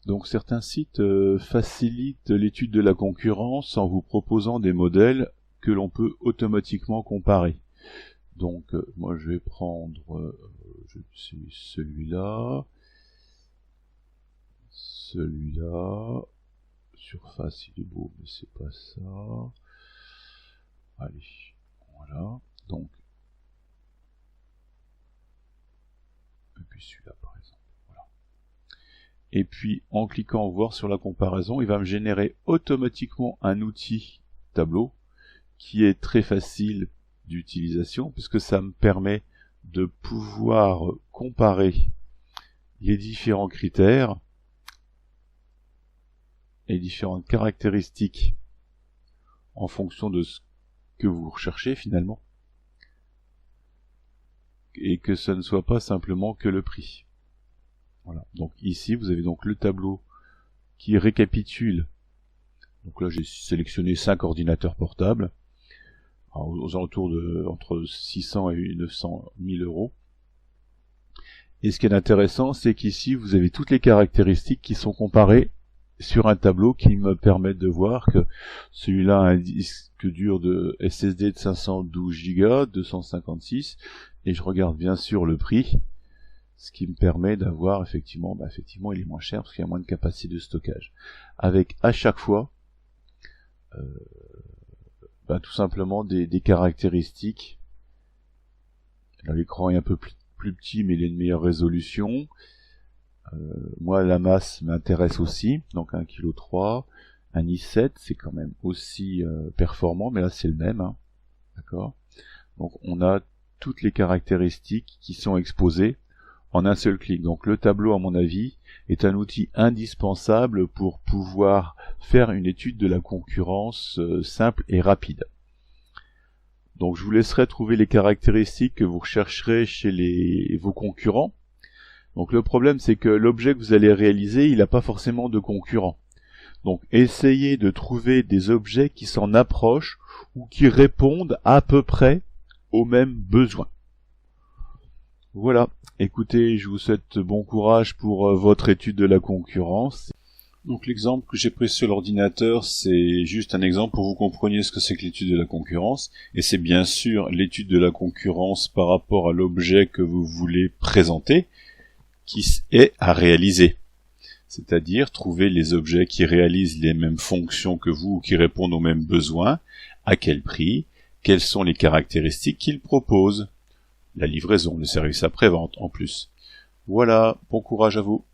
Donc certains sites facilitent l'étude de la concurrence en vous proposant des modèles que l'on peut automatiquement comparer. Donc moi je vais prendre celui-là, surface il est beau mais c'est pas ça, allez, voilà, donc, et puis celui-là par exemple, voilà. Et puis en cliquant voir sur la comparaison, il va me générer automatiquement un outil tableau qui est très facile d'utilisation puisque ça me permet de pouvoir comparer les différents critères et différentes caractéristiques en fonction de ce que vous recherchez finalement, et que ce ne soit pas simplement que le prix. Voilà. Donc ici vous avez donc le tableau qui récapitule. Donc là j'ai sélectionné 5 ordinateurs portables aux alentours de entre 600 et 900 000 euros. Et ce qui est intéressant, c'est qu'ici vous avez toutes les caractéristiques qui sont comparées sur un tableau qui me permet de voir que celui-là a un disque dur de SSD de 512 Go, 256, et je regarde bien sûr le prix, ce qui me permet d'avoir effectivement, il est moins cher parce qu'il y a moins de capacité de stockage. Avec à chaque fois tout simplement des caractéristiques. L'écran est un peu plus petit mais il a une meilleure résolution. Moi la masse m'intéresse aussi, donc 1,3 kg, un i7 c'est quand même aussi performant, mais là c'est le même, hein. D'accord. Donc on a toutes les caractéristiques qui sont exposées en un seul clic. Donc le tableau, à mon avis, est un outil indispensable pour pouvoir faire une étude de la concurrence simple et rapide. Donc je vous laisserai trouver les caractéristiques que vous rechercherez chez vos concurrents. Donc le problème, c'est que l'objet que vous allez réaliser, il n'a pas forcément de concurrent. Donc essayez de trouver des objets qui s'en approchent ou qui répondent à peu près aux mêmes besoins. Voilà, écoutez, je vous souhaite bon courage pour votre étude de la concurrence. Donc l'exemple que j'ai pris sur l'ordinateur, c'est juste un exemple pour que vous compreniez ce que c'est que l'étude de la concurrence. Et c'est bien sûr l'étude de la concurrence par rapport à l'objet que vous voulez présenter, qui est à réaliser. C'est-à-dire trouver les objets qui réalisent les mêmes fonctions que vous ou qui répondent aux mêmes besoins, à quel prix, quelles sont les caractéristiques qu'ils proposent. La livraison, le service après-vente en plus. Voilà, bon courage à vous.